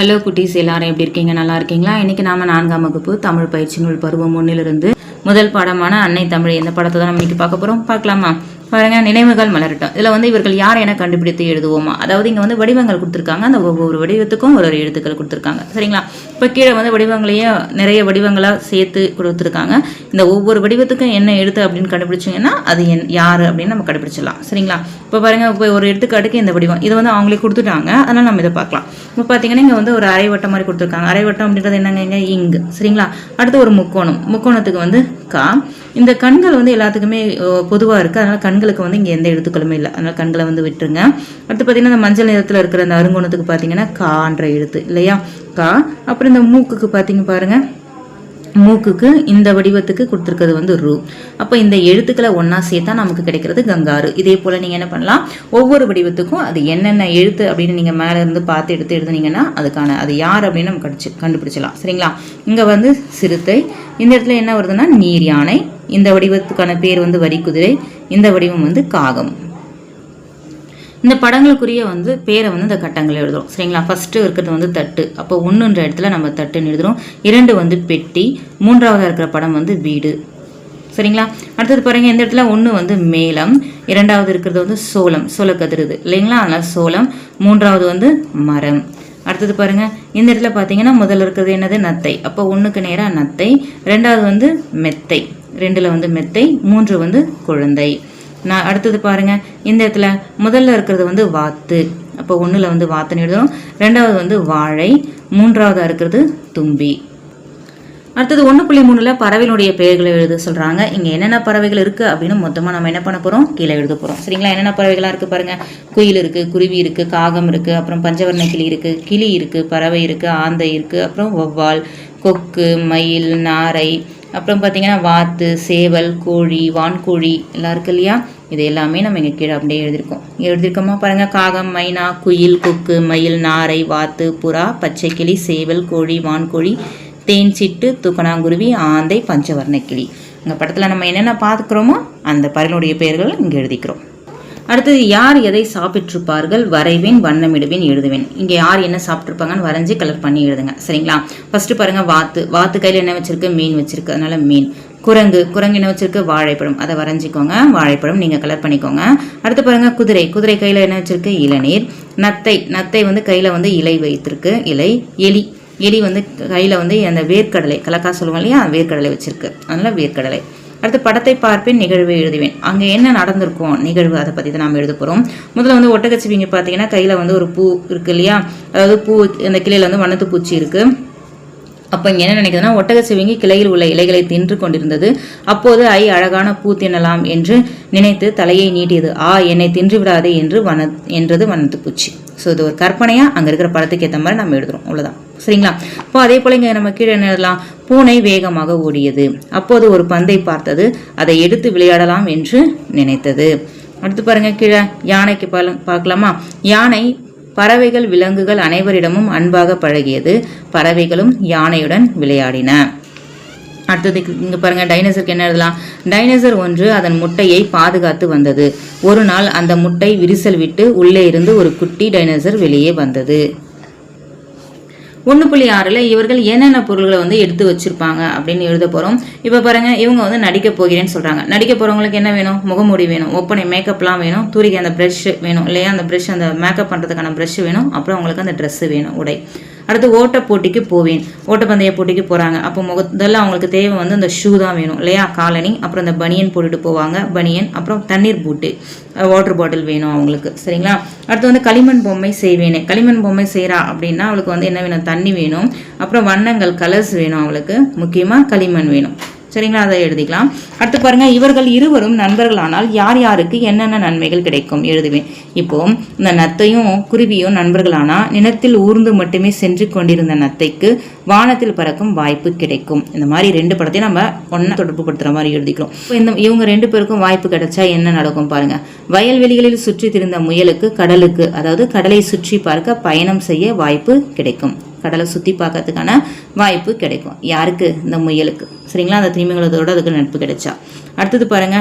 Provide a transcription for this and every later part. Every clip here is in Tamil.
ஹலோ குட்டீஸ், எல்லாரும் எப்படி இருக்கீங்க? நல்லா இருக்கீங்களா? இன்னைக்கு நாம 4ஆம் வகுப்பு தமிழ் பயிற்சி நூல் பருவம் 1 முதல் பாடமான அன்னை தமிழ் இந்த படத்தை தான் நம்ம இன்னைக்கு பார்க்க போறோம். பார்க்கலாமா? பாருங்க, நினைவுகள் மலரட்டும். இதுல இவர்கள் யார் என கண்டுபிடித்து எழுதுவோமா. அதாவது இங்க வடிவங்கள் கொடுத்துருக்காங்க. அந்த ஒவ்வொரு வடிவத்துக்கும் ஒரு எழுத்துக்கள் கொடுத்துருக்காங்க. சரிங்களா? இப்ப கீழே வடிவங்களையே நிறைய வடிவங்களா சேர்த்து கொடுத்துருக்காங்க. இந்த ஒவ்வொரு வடிவத்துக்கும் என்ன எழுத்து அப்படின்னு கண்டுபிடிச்சிங்கன்னா அது யாரு அப்படின்னு நம்ம கண்டுபிடிச்சிடலாம். சரிங்களா? இப்போ பாருங்க, இப்போ ஒரு எடுத்துக்காட்டுக்கு இந்த வடிவம் இது அவங்களே கொடுத்துட்டாங்க. அதனால நம்ம இதை பார்க்கலாம். இப்போ பார்த்தீங்கன்னா இங்கே ஒரு அரைவட்டம் மாதிரி கொடுத்துருக்காங்க. அரைவட்டம் அப்படின்றது என்னங்க? இங்கு. சரிங்களா? அடுத்து ஒரு முக்கோணம். முக்கோணத்துக்கு கா. இந்த கண்கள் எல்லாத்துக்குமே பொதுவாக இருக்குது. அதனால் கண்களுக்கு இங்கே எந்த எழுத்துக்களுமே இல்லை. அதனால் கண்களை விட்டுருங்க. அடுத்து பார்த்தீங்கன்னா இந்த மஞ்சள் நிறத்தில் இருக்கிற அந்த அருங்கோணத்துக்கு பார்த்தீங்கன்னா கான்ற எழுத்து இல்லையா? கா. அப்புறம் இந்த மூக்குக்கு பார்த்தீங்க பாருங்க, மூக்குக்கு இந்த வடிவத்துக்கு கொடுத்துருக்கிறது ரூ. அப்போ இந்த எழுத்துக்களை ஒன்றா சேர்த்தா நமக்கு கிடைக்கிறது கங்காரு. இதே போல் நீங்கள் என்ன பண்ணலாம், ஒவ்வொரு வடிவத்துக்கும் அது என்னென்ன எழுத்து அப்படின்னு நீங்கள் மேலே இருந்து பார்த்து எடுத்து எழுதுனீங்கன்னா அதுக்கான அது யார் அப்படின்னு நம்ம கண்டுபிடிச்சலாம். சரிங்களா? இங்கே சிறுத்தை. இந்த இடத்துல என்ன வருதுன்னா நீர் யானை. இந்த வடிவத்துக்கான பேர் வரிக்குதிரை. இந்த வடிவம் காகம். இந்த படங்களுக்குரிய பேரை இந்த கட்டங்கள் எழுதுறோம். சரிங்களா? ஃபர்ஸ்ட் இருக்கிறது தட்டு. அப்போ 1ன்ற இடத்துல நம்ம தட்டுன்னு எழுதுறோம். 2 பெட்டி. 3ஆவதா இருக்கிற படம் வீடு. சரிங்களா? அடுத்தது பாருங்க, இந்த இடத்துல 1 மேளம். 2வது இருக்கிறது சோளம். சோளக்கதிருது இல்லைங்களா? அதனால சோளம். 3வது மரம். அடுத்தது பாருங்க, இந்த இடத்துல பார்த்தீங்கன்னா முதல்ல இருக்கிறது என்னது? நத்தை. அப்போ 1க்கு நேராக நத்தை. 2வது மெத்தை. 2ல் மெத்தை. 3 குழந்தை. அடுத்தது பாருங்க, இந்த இடத்துல முதல்ல இருக்கிறது வாத்து. அப்போ 1ல் வாத்துன்னு எழுதும். 2வது வாழை. 3ஆவதா இருக்கிறது தும்பி. அடுத்தது 1.3ல் பறவைகளுடைய பெயர்களை எழுத சொல்றாங்க. இங்க என்னென்ன பறவைகள் இருக்கு அப்படின்னு மொத்தமா நம்ம என்ன பண்ண போறோம்? கீழே எழுத போறோம். சரிங்களா? என்னென்ன பறவைகளா இருக்கு பாருங்க. குயில் இருக்கு, குருவி இருக்கு, காகம் இருக்கு, அப்புறம் பஞ்சவர்ண கிளி இருக்கு, கிளி இருக்கு, பறவை இருக்கு, ஆந்தை இருக்கு, அப்புறம் வௌவால், கொக்கு, மயில், நாரை, அப்புறம் பார்த்தீங்கன்னா வாத்து, சேவல், கோழி, வான்கோழி எல்லாம் இருக்கு இல்லையா? இது எல்லாமே நம்ம இங்கே கீழே அப்படியே எழுதியிருக்கோமா பாருங்க. காகம், மைனா, குயில், கொக்கு, மயில், நாரை, வாத்து, புறா, பச்சை கிளி, சேவல், கோழி, வான்கோழி, தேன் சிட்டு, தூக்கணாங்குருவி, ஆந்தை, பஞ்சவர்ண கிளி. இந்த படத்தில் நம்ம என்னென்ன பார்த்துக்கிறோமோ அந்த பறவைகளுடைய பெயர்கள் இங்கே எழுதிக்கிறோம். அடுத்தது யார் எதை சாப்பிட்டிருப்பார்கள்? வரைவேன், வண்ணமிடுவேன், எழுதுவேன். இங்கே யார் என்ன சாப்பிட்ருப்பாங்கன்னு வரைஞ்சி கலர் பண்ணி எழுதுங்க. சரிங்களா? ஃபர்ஸ்ட் பாருங்க, வாத்து. வாத்து கையில் என்ன வச்சிருக்கு? மீன் வச்சிருக்கு. அதனால மீன். குரங்கு. குரங்கு என்ன வச்சிருக்கு? வாழைப்பழம். அதை வரைஞ்சிக்கோங்க. வாழைப்பழம் நீங்க கலர் பண்ணிக்கோங்க. அடுத்து பாருங்க, குதிரை. குதிரை கையில என்ன வச்சிருக்கு? இளநீர். நத்தை. நத்தை கையில இலை வைத்திருக்கு. இலை. எலி. எலி கையில அந்த வேர்க்கடலை, கலக்கா சொல்லுவோம் இல்லையா? வேர்க்கடலை வச்சிருக்கு. அதனால வேர்க்கடலை. அடுத்து படத்தை பார்ப்பேன், நிகழ்வை எழுதுவேன். அங்கே என்ன நடந்திருக்கும் நிகழ்வு, அதை பற்றி தான் நாம் எழுத போகிறோம். முதல்ல ஒட்டகச்சிவிங்க பார்த்தீங்கன்னா கையில் ஒரு பூ இருக்கு இல்லையா? அதாவது பூ, அந்த கிளையில் வண்ணத்து பூச்சி இருக்கு. அப்போ இங்கே என்ன நினைக்குதுன்னா, ஒட்டகச்சிவிங்கி கிளையில் உள்ள இலைகளை தின்று கொண்டிருந்தது. அப்போது அழகான பூ தின்னலாம் என்று நினைத்து தலையை நீட்டியது. என்னை தின்று விடாதே என்றது வண்ணத்து பூச்சி. ஸோ இது ஒரு கற்பனையா அங்கே இருக்கிற படத்துக்கு ஏற்ற மாதிரி நம்ம எழுதுறோம். அவ்வளோதான். சரிங்களா? இப்போ அதே போல இங்கே நம்ம கீழே என்ன எழுதலாம்? பூனை வேகமாக ஓடியது. அப்போது ஒரு பந்தை பார்த்தது. அதை எடுத்து விளையாடலாம் என்று நினைத்தது. அடுத்து பாருங்க, கீழே யானைக்கு பார்க்கலாமா? யானை பறவைகள், விலங்குகள் அனைவரிடமும் அன்பாக பழகியது. பறவைகளும் யானையுடன் விளையாடின. அடுத்தது இங்க பாருங்க, டைனோசருக்கு என்ன எழுதலாம்? டைனோசர் ஒன்று அதன் முட்டையை பாதுகாத்து வந்தது. ஒரு நாள் அந்த முட்டை விரிசல் விட்டு உள்ளே இருந்து ஒரு குட்டி டைனோசர் வெளியே வந்தது. 1.6ல் இவர்கள் என்னென்ன பொருள்களை எடுத்து வச்சிருப்பாங்க அப்படின்னு எழுத போறோம். இப்போ பாருங்க, இவங்க நடிக்க போகிறேன்னு சொல்றாங்க. நடிக்க போறவங்களுக்கு என்ன வேணும்? முகமூடி வேணும், ஒப்பனை மேக்கப்லாம் வேணும், தூரிகை அந்த ப்ரஷ் வேணும் இல்லையா? அந்த ப்ரஷ், அந்த மேக்கப் பண்றதுக்கான ப்ரஷ் வேணும். அப்புறம் அவங்களுக்கு அந்த ட்ரெஸ் வேணும், உடை. அடுத்து ஓட்ட போட்டிக்கு போவேன். ஓட்டப்பந்தய போட்டிக்கு போறாங்க. அப்போ முதல்ல அவங்களுக்கு தேவை அந்த ஷூ தான் வேணும் இல்லையா? காலனி. அப்புறம் இந்த பனியன் போட்டுட்டு போவாங்க, பனியன். அப்புறம் தண்ணீர் பூட்டு, வாட்டர் பாட்டில் வேணும் அவங்களுக்கு. சரிங்களா? அடுத்து களிமண் பொம்மை செய்வேனே. களிமண் பொம்மை செய்யறா அப்படின்னா அவளுக்கு என்ன வேணும்? தண்ணி வேணும். அப்புறம் வண்ணங்கள், கலர்ஸ் வேணும் அவளுக்கு. முக்கியமா களிமண் வேணும். சரிங்களா? அதை எழுதிக்கலாம். அடுத்து பாருங்க, இவர்கள் இருவரும் நண்பர்களானால் யார் யாருக்கு என்னென்ன நன்மைகள் கிடைக்கும் எழுதுவேன். இப்போ இந்த நத்தையும் குருவியும் நண்பர்களானா நிலத்தில் ஊர்ந்து மட்டுமே சென்று கொண்டிருந்த நத்தைக்கு வானத்தில் பறக்கும் வாய்ப்பு கிடைக்கும். இந்த மாதிரி 2 படத்தையும் நம்ம ஒன்னா தொடர்பு படுத்துற மாதிரி எழுதிக்கிறோம். இவங்க 2 பேருக்கும் வாய்ப்பு கிடைச்சா என்ன நடக்கும் பாருங்க. வயல்வெளிகளில் சுற்றி திரிந்த முயலுக்கு கடலுக்கு, அதாவது கடலை சுற்றி பார்க்க பயணம் செய்ய வாய்ப்பு கிடைக்கும். கடலை சுற்றி பார்க்கறதுக்கான வாய்ப்பு கிடைக்கும். யாருக்கு? இந்த முயலுக்கு. சரிங்களா? அந்த திமிங்கலத்தோட அதுக்கு நட்பு கிடைச்சா. அடுத்தது பாருங்க,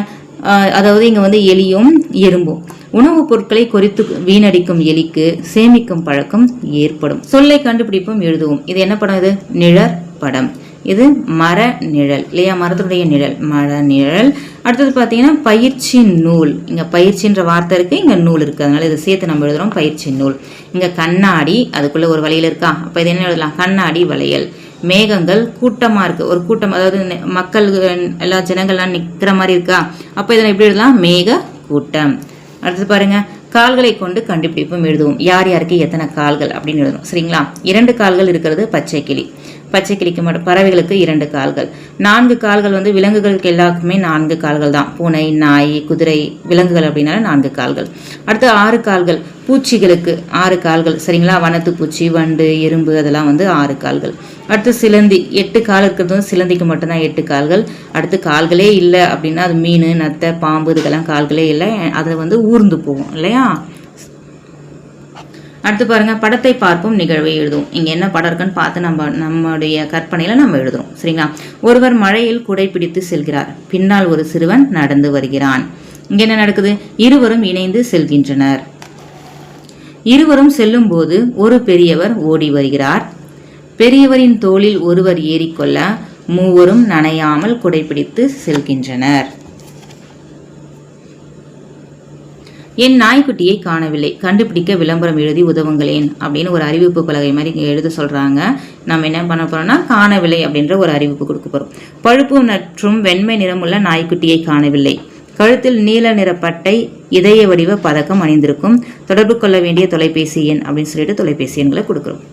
அதாவது இங்க வந்து எலியும் எறும்பும். உணவுப் பொருட்களை கொறித்து வீணடிக்கும் எலிக்கு சேமிக்கும் பழக்கம் ஏற்படும். சொல்லை கண்டுபிடிப்பும் எழுதுவோம். இது என்ன படம்? இது நிழற் படம். இது மர நிழல் இல்லையா, மரத்துடைய நிழல், மர நிழல். அடுத்தது பார்த்தீங்கன்னா பயிற்சி நூல். இங்க பயிற்சின்ற வார்த்தை இருக்கு, இங்க நூல் இருக்கு, அதனால இதை சேர்த்து நம்ம எழுதுறோம் பயிற்சி நூல். இங்க கண்ணாடி, அதுக்குள்ள ஒரு வளையல் இருக்கா, அப்ப இது என்ன எழுதலாம்? கண்ணாடி வளையல். மேகங்கள் கூட்டமா இருக்கு, ஒரு கூட்டம், அதாவது மக்கள் எல்லா ஜனங்கள்லாம் நிக்கிற மாதிரி இருக்கா, அப்ப இதை எப்படி எழுதலாம்? மேக கூட்டம். அடுத்து பாருங்க, கால்களை கொண்டு கண்டுபிடிப்பும் எழுதுவோம். யார் யாருக்கு எத்தனை கால்கள் அப்படின்னு எழுதணும். சரிங்களா? 2 கால்கள் இருக்கிறது பச்சை கிளி. பச்சை கிளிக்கு மட்டும், பறவைகளுக்கு 2 கால்கள். 4 கால்கள் வந்து விலங்குகளுக்கு எல்லாருக்குமே 4 கால்கள் தான். பூனை, நாய், குதிரை, விலங்குகள் அப்படின்னால 4 கால்கள். அடுத்து 6 கால்கள் பூச்சிகளுக்கு 6 கால்கள். சரிங்களா? வனத்து பூச்சி, வண்டு, எறும்பு அதெல்லாம் வந்து 6 கால்கள். அடுத்து சிலந்தி 8 கால் இருக்கிறது வந்து சிலந்திக்கு மட்டும்தான் 8 கால்கள். அடுத்து கால்களே இல்லை அப்படின்னா அது மீன், நத்தை, பாம்பு இதுக்கெல்லாம் கால்களே இல்லை, அது வந்து ஊர்ந்து போகும் இல்லையா? அடுத்து பாருங்க, படத்தை பார்ப்போம் நிகழ்வை எழுதுவோம். இங்க என்ன படம் இருக்குன்னு பார்த்து நம்முடைய கற்பனையில நம்ம எழுதுறோம். சரிங்களா? ஒருவர் மழையில் குடை பிடித்து செல்கிறார். பின்னால் ஒரு சிறுவன் நடந்து வருகிறான். இங்க என்ன நடக்குது? இருவரும் இணைந்து செல்கின்றனர். இருவரும் செல்லும் போது ஒரு பெரியவர் ஓடி வருகிறார். பெரியவரின் தோளில் ஒருவர் ஏறிக்கொள்ள மூவரும் நனையாமல் குடைபிடித்து செல்கின்றனர். என் நாய்க்குட்டியை காணவில்லை, கண்டுபிடிக்க விளம்பரம் எழுதி உதவுங்களேன் அப்படின்னு ஒரு அறிவிப்பு பலகை மாதிரி எழுத சொல்றாங்க. நம்ம என்ன பண்ண போறோம்னா காணவில்லை அப்படின்ற ஒரு அறிவிப்பு கொடுக்க போறோம். பழுப்பு மற்றும் வெண்மை நிறமுள்ள நாய்க்குட்டியை காணவில்லை. கழுத்தில் நீல நிற பட்டை, இதய வடிவ பதக்கம் அணிந்திருக்கும். தொடர்பு கொள்ள வேண்டிய தொலைபேசி எண் அப்படின்னு சொல்லிட்டு தொலைபேசி எண்களை கொடுக்குறோம்.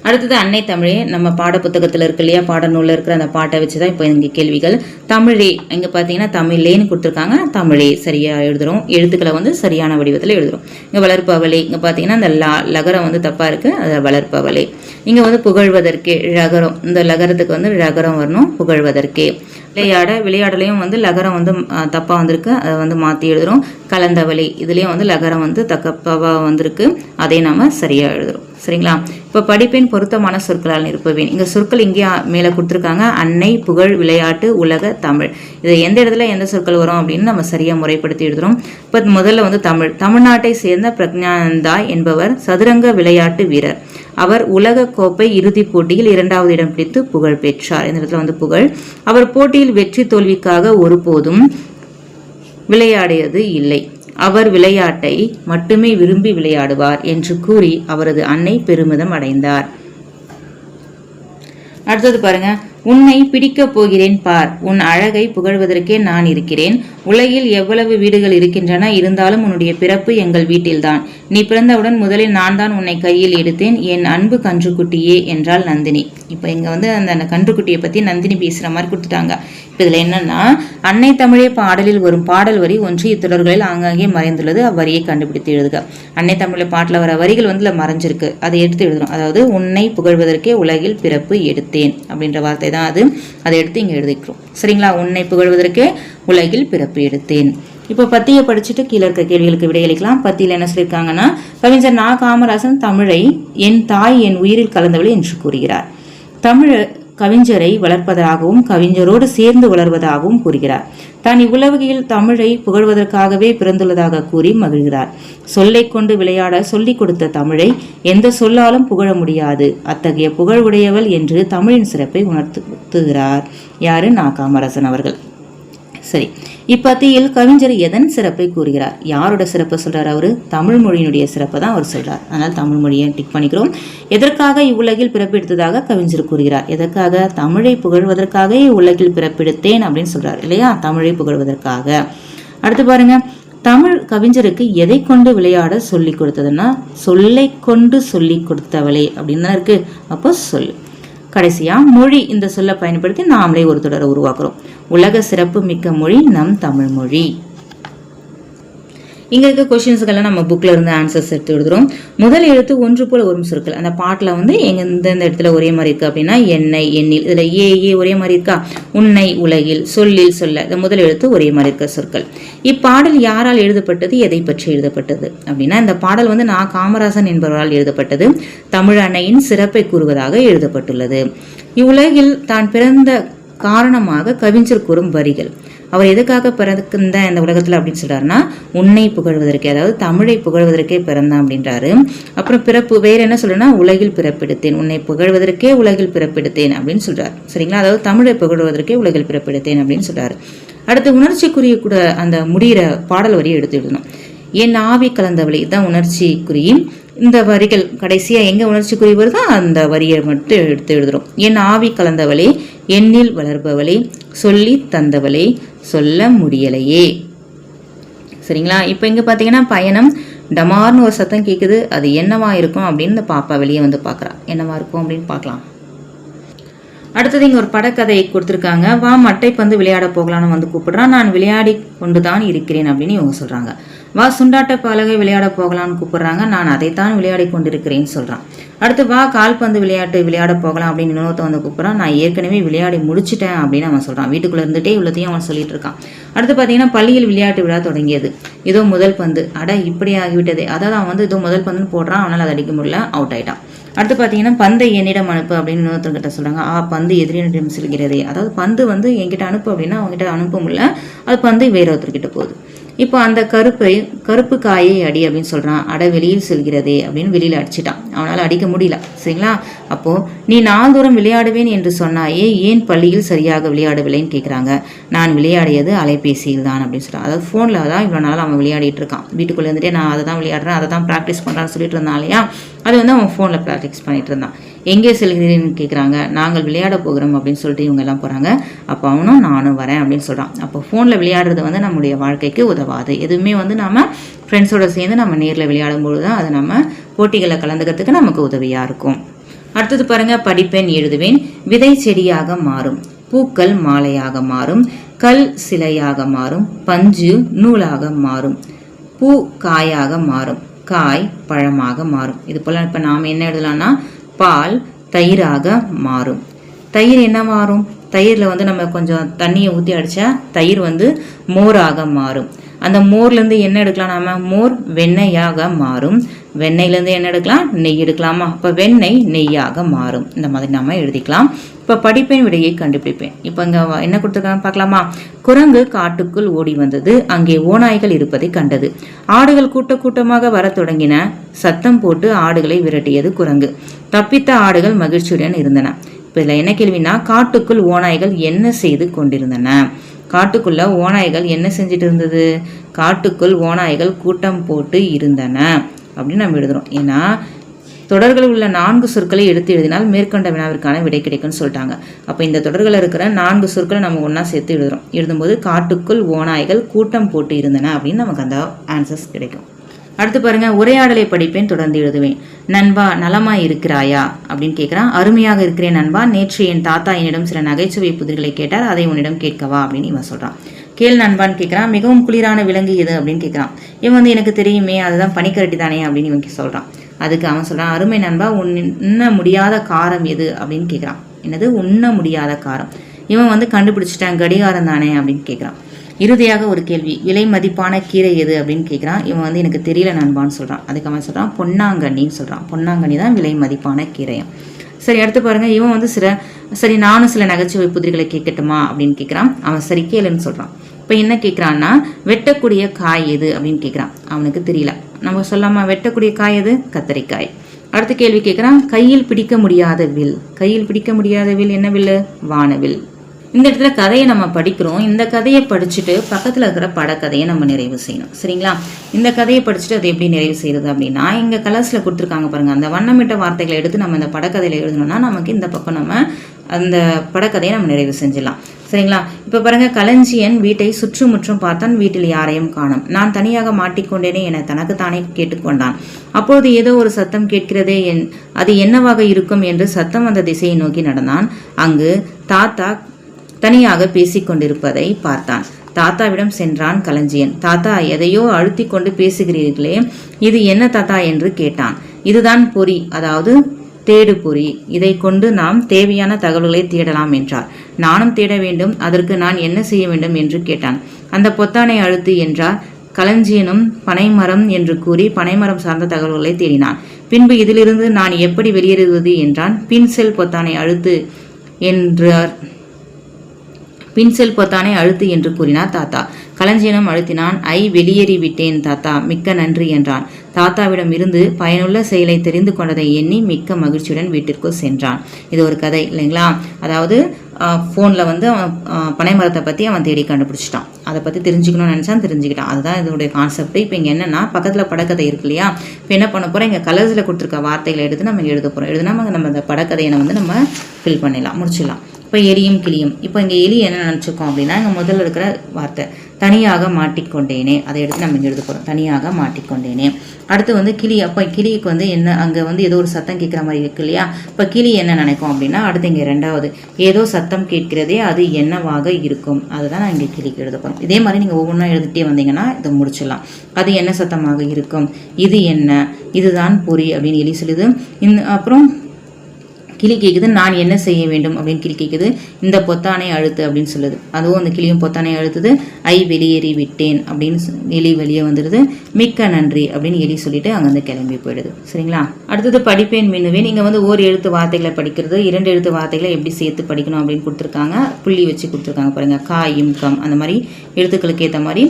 அடுத்தது அன்னை தமிழே. நம்ம பாட புத்தகத்தில் இருக்கு இல்லையா, பாடநூலில் இருக்கிற அந்த பாட்டை வச்சுதான் இப்போ இங்கே கேள்விகள். தமிழே, இங்கே பார்த்தீங்கன்னா தமிழ்லேன்னு கொடுத்துருக்காங்க, தமிழே சரியா எழுதுறோம். எழுத்துக்களை வந்து சரியான வடிவத்தில் எழுதுறோம். இங்கே வளர்ப்பவளே, இங்கே பார்த்தீங்கன்னா இந்த லகரம் வந்து தப்பா இருக்கு, அது வளர்ப்பவளே. இங்கே வந்து புகழ்வதற்கே லகரம், இந்த லகரத்துக்கு வந்து லகரம் வரணும், புகழ்வதற்கே. விளையாடலையும் வந்து லகரம் வந்து தப்பா வந்திருக்கு, அதை வந்து மாற்றி எழுதுறோம். கலந்தவளை, இதுலேயும் வந்து லகரம் வந்து தப்பா வந்திருக்கு, அதை நாம சரியா எழுதுறோம். சரிங்களா? இப்போ படிப்பேன் பொருத்தமான சொற்களால் நிரப்புவேன். இங்க சொற்கள் இங்கே மேல கொடுத்துருக்காங்க. அன்னை, புகழ், விளையாட்டு, உலக, தமிழ். இது எந்த இடத்துல எந்த சொற்கள் வரும் அப்படின்னு நம்ம சரியா முறைப்படுத்தி எழுதுறோம். இப்போ முதல்ல வந்து தமிழ். தமிழ்நாட்டை சேர்ந்த பிரக்ஞானந்தா என்பவர் சதுரங்க விளையாட்டு வீரர். அவர் உலக கோப்பை இறுதிப் போட்டியில் 2வது இடம் பிடித்து புகழ் பெற்றார். இந்த இடத்துல வந்து புகழ். அவர் போட்டியில் வெற்றி தோல்விக்காக ஒருபோதும் விளையாடியது இல்லை. அவர் விளையாட்டை மட்டுமே விரும்பி விளையாடுவார் என்று கூறி அவரது அன்னை பெருமிதம் அடைந்தார். அடுத்தது பாருங்க, உன்னை பிடிக்கப் போகிறேன் பார், உன் அழகை புகழ்வதற்கே நான் இருக்கிறேன். உலகில் எவ்வளவு வீடுகள் இருக்கின்றன, இருந்தாலும் உன்னுடைய பிறப்பு எங்கள் வீட்டில்தான். நீ பிறந்தவுடன் முதலில் நான் தான் உன்னை கையில் எடுத்தேன், என் அன்பு கன்றுக்குட்டியே என்றாள் நந்தினி. இப்போ இங்க வந்து அந்த கன்றுக்குட்டியை பத்தி நந்தினி பேசுற மாதிரி கொடுத்துட்டாங்க. இப்போ இதுல என்னன்னா, அன்னை தமிழே பாடலில் வரும் பாடல் வரி ஒன்று இத்தொடர்களில் ஆங்காங்கே மறைந்துள்ளது, அவ்வரியை கண்டுபிடித்து எழுதுக. அன்னை தமிழை பாட்டில் வர வரிகள் வந்து மறைஞ்சிருக்கு, அதை எடுத்து எழுதணும். அதாவது உன்னை புகழ்வதற்கே உலகில் பிறப்பு எடுத்தேன் அப்படின்ற வார்த்தை தான் அது, அதை எடுத்து இங்க எழுதிக்கிறோம். சரிங்களா? உன்னை புகழ்வதற்கே உலகில் பிறப்பு எடுத்தேன். இப்போ பத்தியை படிச்சுட்டு கீழே இருக்க கேள்விகளுக்கு விடையளிக்கலாம். பத்தியில் என்ன சொல்லியிருக்காங்கன்னா, கவிஞர் நா. காமராசன் தமிழை என் தாய் என் உயிரில் கலந்தவளை என்று கூறுகிறார். தமிழ் கவிஞரை வளர்ப்பதாகவும் கவிஞரோடு சேர்ந்து வளர்வதாகவும் கூறுகிறார். தான் இவ்வுலகில் தமிழை புகழ்வதற்காகவே பிறந்துள்ளதாக கூறி மகிழ்கிறார். சொல்லை கொண்டு விளையாட சொல்லிக் கொடுத்த தமிழை எந்த சொல்லாலும் புகழ முடியாது, அத்தகைய புகழ் உடையவள் என்று தமிழின் சிறப்பை உணர்த்துகிறார். யாரு? நா. காமராசன் அவர்கள். சரி, இப்பத்தியில் கவிஞர் எதன் சிறப்பை கூறுகிறார்? யாரோட சிறப்பை சொல்றார்? அவரு தமிழ் மொழியினுடைய சிறப்பை தான் அவர் சொல்றார். அதனால் தமிழ் மொழியை டிக் பண்ணிக்கிறோம். எதற்காக இவ்வுலகில் பிறப்பெடுத்ததாக கவிஞர் கூறுகிறார்? எதற்காக? தமிழை புகழ்வதற்காக இவ்வுலகில் பிறப்பெடுத்தேன் அப்படின்னு சொல்றார் இல்லையா, தமிழை புகழ்வதற்காக. அடுத்து பாருங்க, தமிழ் கவிஞருக்கு எதை கொண்டு விளையாட சொல்லி கொடுத்ததுன்னா சொல்லை கொண்டு சொல்லி கொடுத்தவளே அப்படின்னு தான் இருக்கு. அப்போ சொல்லு. கடைசியா மொழி, இந்த சொல்லை பயன்படுத்தி நாமளே ஒரு தொடரை உருவாக்குறோம். உலக சிறப்பு மிக்க மொழி நம் தமிழ் மொழி. இங்க இருக்க கொஸ்டின்ஸ்க்கெல்லாம் நம்ம புக்ல இருந்து ஆன்சர்ஸ் எடுத்து எழுதுறோம். முதல் எழுத்து ஒன்று போல வரும் சொற்கள். அந்த பாட்டுல வந்து எந்த இடத்துல ஒரே மாதிரி இருக்கு அப்படின்னா எண்ணெய், எண்ணில், இதுல ஏ ஒரே மாதிரி இருக்கா, உன்னை, உலகில், சொல்லில், சொல்ல, இந்த முதல் எழுத்து ஒரே மாதிரி இருக்க சொற்கள். இப்பாடல் யாரால் எழுதப்பட்டது, எதை பற்றி எழுதப்பட்டது அப்படின்னா, இந்த பாடல் வந்து நா. காமராசன் என்பவரால் எழுதப்பட்டது. தமிழ் அன்னையின் சிறப்பை கூறுவதாக எழுதப்பட்டுள்ளது. இவ்வுலகில் தான் பிறந்த காரணமாக கவிஞர் கூறும் வரிகள். அவர் எதுக்காக பிறந்த இந்த உலகத்துல அப்படின்னு சொல்றாருன்னா உன்னை புகழ்வதற்கே, அதாவது தமிழை புகழ்வதற்கே பிறந்தான் அப்படின்றாரு. அப்புறம் பிறப்பு வேற என்ன சொல்றேன்னா உலகில் பிறப்பெடுத்தேன், உன்னை புகழ்வதற்கே உலகில் பிறப்பெடுத்தேன் அப்படின்னு சொல்றாரு. சரிங்களா, அதாவது தமிழை புகழ்வதற்கே உலகில் பிறப்பெடுத்தேன் அப்படின்னு சொல்றாரு. அடுத்து உணர்ச்சிக்குரிய கூட அந்த முடிகிற பாடல் வரியை எடுத்து எழுதணும். என் ஆவி கலந்தவளை, இதுதான் உணர்ச்சிக்குறி. இந்த வரிகள் கடைசியா எங்க உணர்ச்சிக்குறி வருதோ அந்த வரியை மட்டும் எடுத்து எழுதுறோம். என் ஆவி கலந்தவளே, எண்ணில் வளர்பவளே, சொல்லி தந்தவளே, சொல்ல முடியலையே. சரிங்களா, இப்போ இங்க பாத்தீங்கன்னா பயணம் டமார்னு ஒரு சத்தம் கேக்குது. அது என்னவா இருக்கும் அப்படின்னு இந்த பாப்பா வெளியே வந்து பாக்குறா. என்னவா இருக்கும் அப்படின்னு பார்க்கலாம். அடுத்தது இங்க ஒரு படக்கதை கொடுத்துருக்காங்க. வா மட்டை பந்து விளையாட போகலான்னு வந்து கூப்பிடுறான். நான் விளையாடி கொண்டுதான் இருக்கிறேன் அப்படின்னு இவங்க சொல்றாங்க. வா சுண்டாட்ட பலகை விளையாட போகலான்னு கூப்பிடுறாங்க. நான் அதைத்தான் விளையாடி கொண்டிருக்கிறேன்னு சொல்றான். அடுத்து வா கால்பந்து விளையாட போகலாம் அப்படின்னு இன்னொருத்த வந்து கூப்பிடுறான். நான் ஏற்கனவே விளையாடி முடிச்சிட்டேன் அப்படின்னு அவன் சொல்றான். வீட்டுக்குள்ள இருந்துட்டே உள்ளதையும் அவன் சொல்லிட்டு இருக்கான். அடுத்து பாத்தீங்கன்னா பள்ளியில் விளையாட்டு விழா தொடங்கியது. இதோ முதல் பந்து, அட இப்படி ஆகிவிட்டது. அதாவது அவன் வந்து இதோ முதல் பந்துன்னு போடுறான். அவனால அதை அடிக்க முடியல, அவுட் ஆயிட்டான். அடுத்து பார்த்தீங்கன்னா பந்தை என்னிடம் அனுப்பு அப்படின்னு இன்னொருத்தர்கிட்ட சொல்றாங்க. பந்து எதிரிடம் செல்கிறதே, அதாவது பந்து வந்து என்கிட்ட அனுப்பு அப்படின்னா அவங்ககிட்ட அனுப்ப முடியல, அது பந்து வேற ஒருத்தர்கிட்ட போகுது. இப்போ அந்த கருப்பு காயை அடி அப்படின்னு சொல்றான். அட வெளியில் செல்கிறதே அப்படின்னு வெளியில அடிச்சிட்டான். அவனால அடிக்க முடியல. சரிங்களா, அப்போ நீ நாள்தோறும் விளையாடுவேன் என்று சொன்னாயே, ஏன் பள்ளியில் சரியாக விளையாடவில்லைன்னு கேட்குறாங்க. நான் விளையாடியது அலைபேசியில் தான் அப்படின்னு சொல்றான். அதாவது ஃபோனில் தான் இவ்வளோ நாள் அவன் விளையாடிட்டு இருக்கான். வீட்டுக்குள்ளே இருந்துட்டே நான் அதை தான் விளையாடுறேன், அதை தான் ப்ராக்டிஸ் பண்ணுறான்னு சொல்லிட்டு இருந்தான் இல்லையா, அது வந்து அவன் ஃபோனில் ப்ராக்டிஸ் பண்ணிட்டு இருந்தான். எங்கே செல்கிறேன்னு கேட்குறாங்க. நாங்கள் விளையாட போகிறோம் அப்படின்னு சொல்லிட்டு இவங்க எல்லாம் போகிறாங்க. அப்போ அவனும் நானும் வரேன் அப்படின்னு சொல்கிறான். அப்போ ஃபோனில் விளையாடுறது வந்து நம்முடைய வாழ்க்கைக்கு உதவாது. எதுவுமே வந்து நம்ம ஃப்ரெண்ட்ஸோட சேர்ந்து நம்ம நேரில் விளையாடும்போது தான் அது நம்ம போட்டிகளை கலந்துக்கிறதுக்கு நமக்கு உதவியாக இருக்கும். அடுத்தது பாருங்க, படிப்பேன் எழுதுவேன், விதை செடியாக மாறும், பூக்கள் மாலையாக மாறும், கல் சிலையாக மாறும், பஞ்சு நூலாக மாறும், பூ காயாக மாறும், காய் பழமாக மாறும். இது போல இப்போ நாம் என்ன எழுதலாம்னா பால் தயிராக மாறும். தயிர் என்ன மாறும்? தயிரில் வந்து நம்ம கொஞ்சம் தண்ணியை ஊற்றி அடித்தா தயிர் வந்து மோராக மாறும். அந்த மோர்லேருந்து என்ன எடுக்கலாம்? நாம மோர் வெண்ணெயாக மாறும். வெண்ணெயிலேருந்து என்ன எடுக்கலாம்? நெய் எடுக்கலாமா? அப்போ வெண்ணெய் நெய்யாக மாறும். இந்த மாதிரி நாம எழுதிக்கலாம். இப்போ படிப்பேன் விடையை கண்டுபிடிப்பேன். இப்போ இங்கே என்ன கொடுத்துருக்காங்க பார்க்கலாமா? குரங்கு காட்டுக்குள் ஓடி வந்தது. அங்கே ஓநாய்கள் இருப்பதை கண்டது. ஆடுகள் கூட்டமாக வர தொடங்கின. சத்தம் போட்டு ஆடுகளை விரட்டியது குரங்கு. தப்பித்த ஆடுகள் மகிழ்ச்சியுடன் இருந்தன. இப்போ இதில் என்ன கேள்வினா, காட்டுக்குள் ஓநாய்கள் என்ன செய்து கொண்டிருந்தன? காட்டுக்குள்ள ஓநாய்கள் என்ன செஞ்சுட்டு இருந்தது? காட்டுக்குள் ஓநாய்கள் கூட்டம் போட்டு இருந்தன அப்படின்னு நம்ம எழுதுறோம். ஏன்னா தொடர்கள் உள்ள 4 சொற்களை எடுத்து எழுதினால் மேற்கொண்ட வினாவிற்கான விடை கிடைக்கும்னு சொல்லிட்டாங்க. அப்போ இந்த தொடர்களில் இருக்கிற 4 சொற்களை நம்ம ஒன்றா சேர்த்து எழுதுறோம். எழுதும்போது காட்டுக்குள் ஓநாய்கள் கூட்டம் போட்டு இருந்தன அப்படின்னு நமக்கு அந்த ஆன்சர்ஸ் கிடைக்கும். அடுத்து பாருங்க, உரையாடலை படிப்பேன், தொடர்ந்து எழுதுவேன். நண்பா நலமா இருக்கிறாயா அப்படின்னு கேட்குறான். அருமையாக இருக்கிறேன் நண்பா. நேற்று என் தாத்தா என்னிடம் சில நகைச்சுவை புதிர்களை கேட்டார், அதை உன்னிடம் கேட்கவா அப்படின்னு இவன் சொல்றான். கேள் நண்பான்னு கேட்குறான். மிகவும் குளிரான விலங்கு எது அப்படின்னு கேட்குறான். இவன் வந்து எனக்கு தெரியுமே, அதுதான் பனிக்கரட்டி தானே அப்படின்னு இவன் சொல்றான். அதுக்கு அவன் சொல்றான், அருமை நண்பா, உண்ண முடியாத காரம் எது அப்படின்னு கேட்குறான். என்னது உண்ண முடியாத காரம்? இவன் வந்து கண்டுபிடிச்சிட்டான், கடிகாரம் தானே அப்படின்னு கேட்குறான். இறுதியாக ஒரு கேள்வி, விலை மதிப்பான கீரை எது அப்படின்னு கேட்குறான். இவன் வந்து எனக்கு தெரியல நண்பான்னு சொல்றான். அதுக்கு அவன் சொல்றான் பொன்னாங்கண்ணின்னு சொல்றான். பொன்னாங்கண்ணி தான் விலை மதிப்பான கீரையும். சரி, அடுத்து பாருங்க, இவன் வந்து சரி நானும் சில நகைச்சுவை புதிர்களை கேட்கட்டுமா அப்படின்னு கேட்குறான். அவன் சரி கேளுன்னு சொல்றான். இப்போ என்ன கேட்குறான்னா, வெட்டக்கூடிய காய் எது அப்படின்னு கேட்குறான். அவனுக்கு தெரியல. நம்ம சொல்லாமா, வெட்டக்கூடிய காய் எது? கத்தரிக்காய். அடுத்த கேள்வி கேட்குறான், கையில் பிடிக்க முடியாத வில். கையில் பிடிக்க முடியாத வில் என்ன வில்? வானவில். இந்த இடத்துல கதையை நம்ம படிக்கிறோம். இந்த கதையை படிச்சுட்டு பக்கத்தில் இருக்கிற படக்கதையை நம்ம நிறைவு செய்யணும். சரிங்களா, இந்த கதையை படிச்சுட்டு அதை எப்படி நிறைவு செய்யறது அப்படின்னா, இங்கே கலர்ஸில் கொடுத்துருக்காங்க பாருங்க, அந்த வண்ணமிட்ட வார்த்தைகளை எடுத்து நம்ம இந்த படக்கதையில் எழுதணும்னா நமக்கு இந்த பக்கம் நம்ம அந்த படக்கதையை நம்ம நிறைவு செஞ்சிடலாம். சரிங்களா, இப்போ பாருங்க, களஞ்சியன் வீட்டை சுற்றுமுற்றும் பார்த்தான். வீட்டில் யாரையும் காணோம். நான் தனியாக மாட்டிக்கொண்டேனே என தனக்குத்தானே கேட்டுக்கொண்டான். அப்பொழுது ஏதோ ஒரு சத்தம் கேட்கிறதே, அது என்னவாக இருக்கும் என்று சத்தம் வந்த திசையை நோக்கி நடந்தான். அங்கு தாத்தா தனியாக பேசிக்கொண்டிருப்பதை பார்த்தான். தாத்தாவிடம் சென்றான் களஞ்சியன். தாத்தா, எதையோ அழுத்தி கொண்டு பேசுகிறீர்களே, இது என்ன தாத்தா என்று கேட்டான். இதுதான் பொறி, அதாவது தேடு பொறி. இதை கொண்டு நாம் தேவையான தகவல்களை தேடலாம் என்றார். நானும் தேட வேண்டும், அதற்கு நான் என்ன செய்ய வேண்டும் என்று கேட்டான். அந்த பொத்தானை அழுத்து என்றார். களஞ்சியனும் பனைமரம் என்று கூறி பனைமரம் சார்ந்த தகவல்களை தேடினான். பின்பு இதிலிருந்து நான் எப்படி வெளியேறுவது என்றான். பின் செல் பொத்தானை அழுத்து என்றார். பின்செல் பொத்தானை அழுத்து என்று கூறினார் தாத்தா. களஞ்சியம் அழுத்தினான். வெளியேறி விட்டேன் தாத்தா, மிக்க நன்றி என்றான். தாத்தாவிடம் இருந்து பயனுள்ள செயலை தெரிந்து கொண்டதை எண்ணி மிக்க மகிழ்ச்சியுடன் வீட்டிற்குள் சென்றான். இது ஒரு கதை இல்லைங்களா? அதாவது ஃபோனில் வந்து அவன் பனைமரத்தை பற்றி அவன் தேடி கண்டுபிடிச்சிட்டான். அதை பற்றி தெரிஞ்சுக்கணும்னு நினச்சான், தெரிஞ்சுக்கிட்டான். அதுதான் இதனுடைய கான்செப்ட். இப்போ இங்கே என்னென்னா, பக்கத்தில் படக்கதை இருக்கு இல்லையா? இப்போ என்ன பண்ண போகிறோம், இங்கே கலர்ஸில் கொடுத்துருக்க வார்த்தைகளை எடுத்து நம்ம எழுத போகிறோம். எழுதுனா நம்ம அந்த படக்கதையை வந்து நம்ம ஃபில் பண்ணிடலாம், முடிச்சிடலாம். இப்போ எலியும் கிளியும். இப்போ இங்கே எலி என்ன நினச்சிருக்கோம் அப்படின்னா, இங்கே முதல்ல இருக்கிற வார்த்தை தனியாக மாட்டிக்கொண்டேனே, அதை எடுத்து நம்ம இங்கே எழுத போகிறோம். தனியாக மாட்டிக்கொண்டேனே. அடுத்து வந்து கிளி. அப்போ கிளிக்கு வந்து என்ன, அங்கே வந்து ஏதோ ஒரு சத்தம் கேட்குற மாதிரி இருக்கு இல்லையா? இப்போ கிளி என்ன நினைக்கும் அப்படின்னா, அடுத்து இங்கே ரெண்டாவது ஏதோ சத்தம் கேட்கிறதே, அது என்னவாக இருக்கும், அதுதான் நான் இங்கே கிளிக்கு எழுத போகிறோம். இதே மாதிரி நீங்கள் ஒவ்வொன்றா எழுதிட்டே வந்தீங்கன்னா இதை முடிச்சிடலாம். அது என்ன சத்தமாக இருக்கும், இது என்ன, இதுதான் பொறி அப்படின்னு எலி சொல்லுது. அப்புறம் கிளி கேட்குது, நான் என்ன செய்ய வேண்டும் அப்படின்னு கிளி கேட்குது. இந்த பொத்தானை அழுத்து அப்படின்னு சொல்லுது. அதுவும் அந்த கிளியும் பொத்தானை அழுத்துது. வெளியேறி விட்டேன் அப்படின்னு எலி வெளியே வந்துடுது. மிக்க நன்றி அப்படின்னு எலி சொல்லிட்டு அங்கேருந்து கிளம்பி போயிடுது. சரிங்களா? அடுத்தது படிப்பேன் மின்னுவேன். நீங்கள் வந்து ஒரு எழுத்து வார்த்தைகளை படிக்கிறது, 2 எழுத்து வார்த்தைகளை எப்படி சேர்த்து படிக்கணும் அப்படின்னு கொடுத்துருக்காங்க. புள்ளி வச்சு கொடுத்துருக்காங்க பாருங்க. காயும் கம் அந்த மாதிரி எழுத்துக்களுக்கு ஏற்ற மாதிரி,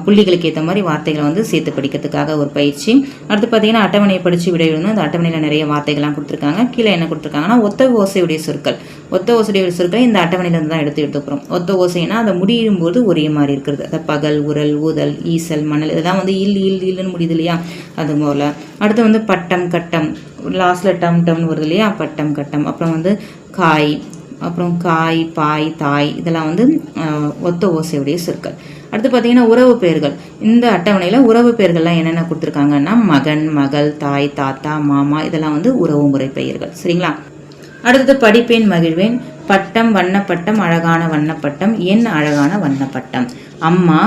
புள்ளிகளுக்கு ஏற்ற மாதிரி வார்த்தைகளை வந்து சேர்த்து படிக்கிறதுக்காக ஒரு பயிற்சி. அடுத்து பார்த்தீங்கன்னா அட்டவணையை படித்து விட எழுதணும். அந்த அட்டவணையில் நிறைய வார்த்தைகள்லாம் கொடுத்துருக்காங்க. கீழே என்ன கொடுத்துருக்காங்கன்னா ஒத்த ஓசையுடைய சொற்கள். ஒத்த ஓசையுடைய சொற்கள் இந்த அட்டவணையிலிருந்து தான் எடுத்துக்கிறோம். ஒத்த ஓசைனா அதை முடியும் போது ஒரே மாதிரி இருக்கிறது. அதை பகல், உரல், ஊதல், ஈசல், மணல், இதெல்லாம் வந்து இல்லுன்னு முடியுது இல்லையா? அது போல. அடுத்து வந்து பட்டம், கட்டம், லாஸ்ட்ல டம்னு வருது இல்லையா? பட்டம், கட்டம். அப்புறம் வந்து காய், அப்புறம் காய், பாய், தாய், இதெல்லாம் வந்து ஒத்த ஓசையுடைய சொற்கள். அடுத்து பார்த்தீங்கன்னா உறவு பெயர்கள். இந்த அட்டவணையில் உறவு பெயர்கள்லாம் என்னென்ன கொடுத்துருக்காங்கன்னா மகன், மகள், தாய், தாத்தா, மாமா, இதெல்லாம் வந்து உறவு முறை பெயர்கள். சரிங்களா? அடுத்தது படிப்பேன் மகிழ்வேன். பட்டம், வண்ணப்பட்டம், அழகான வண்ணப்பட்டம், என் அழகான வண்ணப்பட்டம். அம்மா,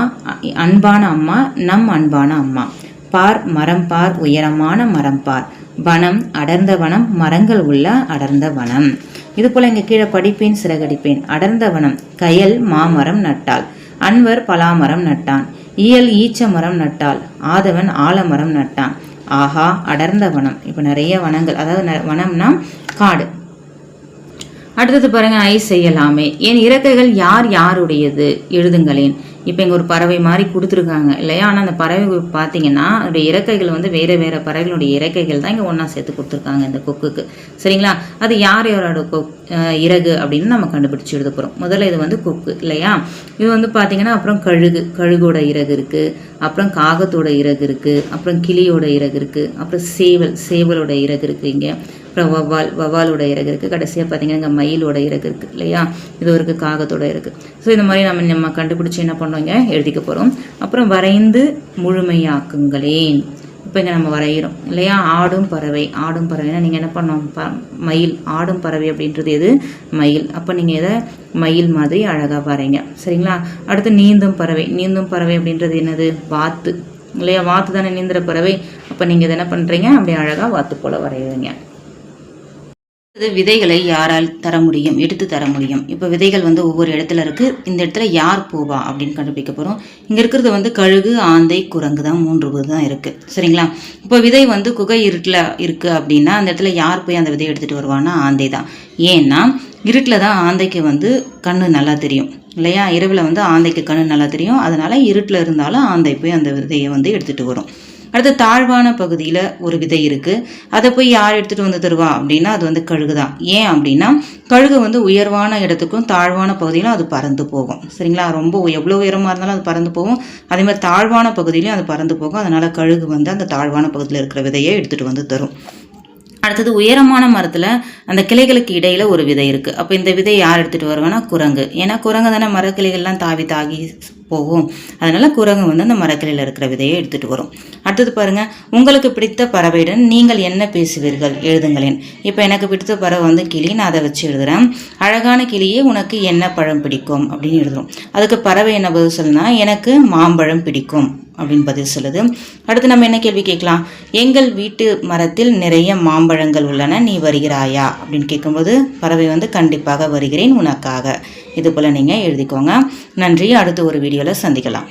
அன்பான அம்மா, நம் அன்பான அம்மா. பார், மரம் பார், உயரமான மரம் பார். வனம், அடர்ந்த வனம், மரங்கள் உள்ள அடர்ந்த வனம். இது போல இங்கே கீழே படிப்பேன் சிறகடிப்பேன். அடர்ந்த வனம், கயல் மாமரம் நட்டாள். அன்வர் பலாமரம் நட்டான். இயல் ஈச்ச மரம் நட்டாள். ஆதவன் ஆலமரம் நட்டான். ஆஹா, அடர்ந்த வனம். இப்போ நிறைய வனங்கள், அதாவது வனம்னா காடு. அடுத்தது பாருங்க, செய்யலாமே. என் இறக்கைகள் யார் யாருடையது எழுதுங்களேன். இப்போ இங்கே ஒரு பறவை மாதிரி கொடுத்துருக்காங்க இல்லையா? ஆனால் அந்த பறவை பார்த்தீங்கன்னா அதோடைய இறக்கைகள் வந்து வேறு வேறு பறவைகளுடைய இறக்கைகள் தான் இங்கே ஒன்றா சேர்த்து கொடுத்துருக்காங்க இந்த கொக்குக்கு. சரிங்களா? அது யார் யாரோட இறகு அப்படின்னு நம்ம கண்டுபிடிச்சி எழுத போகிறோம். முதல்ல இது வந்து கொக்கு இல்லையா? இது வந்து பார்த்தீங்கன்னா அப்புறம் கழுகோட இறகு இருக்குது, அப்புறம் காகத்தோட இறகு இருக்குது, அப்புறம் கிளியோட இறகு இருக்குது, அப்புறம் சேவலோட இறகு இருக்குது, இங்கே அப்புறம் வவ்வாலோட இறகு இருக்குது, கடைசியாக பார்த்தீங்கன்னா இங்கே மயிலோட இறகு இருக்குது இல்லையா? இது ஒரு காகத்தோட இருக்குது. ஸோ இந்த மாதிரி நம்ம கண்டுபிடிச்சி என்ன பண்ணுவோங்க, எழுதிக்க போகிறோம். அப்புறம் வரைந்து முழுமையாக்குங்களேன். இப்போ இங்கே நம்ம வரைகிறோம் இல்லையா? ஆடும் பறவைனா நீங்கள் என்ன பண்ணோம், மயில். ஆடும் பறவை அப்படின்றது எது? மயில். அப்போ நீங்கள் எதை மயில் மாதிரி அழகாக வரைங்க. சரிங்களா? அடுத்து நீந்தும் பறவை அப்படின்றது என்னது? வாத்து இல்லையா? வாத்து தானே நீந்துற பறவை. அப்போ நீங்கள் இதை என்ன பண்ணுறீங்க, அப்படியே அழகாக வாத்து போல் வரைகிறீங்க. விதைகளை யாரால் தர முடியும், எடுத்து தர முடியும். இப்போ விதைகள் வந்து ஒவ்வொரு இடத்துல இருக்கு. இந்த இடத்துல யார் போவா அப்படின்னு கண்டுபிடிக்க போறோம். இங்க இருக்கிறது வந்து கழுகு, ஆந்தை, குரங்கு தான், 3 தான் இருக்கு. சரிங்களா? இப்போ விதை வந்து குகை இருட்டில் இருக்கு அப்படின்னா அந்த இடத்துல யார் போய் அந்த விதையை எடுத்துட்டு வருவான்னா ஆந்தை தான். ஏன்னா இருட்டில் தான் ஆந்தைக்கு வந்து கண்ணு நல்லா தெரியும் இல்லையா? இரவில் வந்து ஆந்தைக்கு கண்ணு நல்லா தெரியும். அதனால இருட்டில் இருந்தாலும் ஆந்தை போய் அந்த விதையை வந்து எடுத்துட்டு வரும். அடுத்து தாழ்வான பகுதியில் ஒரு விதை இருக்குது. அதை போய் யார் எடுத்துகிட்டு வந்து தருவா அப்படின்னா அது வந்து கழுகு தான். ஏன் அப்படின்னா கழுகு வந்து உயர்வான இடத்துக்கும் தாழ்வான பகுதியிலும் அது பறந்து போகும். சரிங்களா? ரொம்ப எவ்வளோ உயரமாக இருந்தாலும் அது பறந்து போகும். அதே மாதிரி தாழ்வான பகுதியிலையும் அது பறந்து போகும். அதனால கழுகு வந்து அந்த தாழ்வான பகுதியில் இருக்கிற விதையை எடுத்துகிட்டு வந்து தரும். அடுத்தது உயரமான மரத்தில் அந்த கிளைகளுக்கு இடையில ஒரு விதை இருக்குது. அப்போ இந்த விதை யார் எடுத்துகிட்டு வருவான்னா குரங்கு. ஏன்னா குரங்கு தானே மரக்கிளைகள்லாம் தாகி போகும். அதனால குரங்கு வந்து அந்த மரக்கிளையில் இருக்கிற விதையை எடுத்துகிட்டு வரும். அடுத்தது பாருங்க, உங்களுக்கு பிடித்த பறவையுடன் நீங்கள் என்ன பேசுவீர்கள் எழுதுங்களேன். இப்போ எனக்கு பிடித்த பறவை வந்து கிளி, நான் அதை வச்சு எழுதுறேன். அழகான கிளியே உனக்கு என்ன பழம் பிடிக்கும் அப்படின்னு எழுதுறோம். அதுக்கு பறவை என்ன பதில் சொல்லுனா, எனக்கு மாம்பழம் பிடிக்கும் அப்படின்னு பதில் சொல்லுது. அடுத்து நம்ம என்ன கேள்வி கேட்கலாம், எங்கள் வீட்டு மரத்தில் நிறைய மாம்பழங்கள் உள்ளன, நீ வருகிறாயா அப்படின்னு கேட்கும்போது பறவை வந்து கண்டிப்பாக வருகிறேன் உனக்காக. இது போல் நீங்கள் எழுதிக்கோங்க. நன்றி. அடுத்த ஒரு வீடியோவில் சந்திக்கலாம்.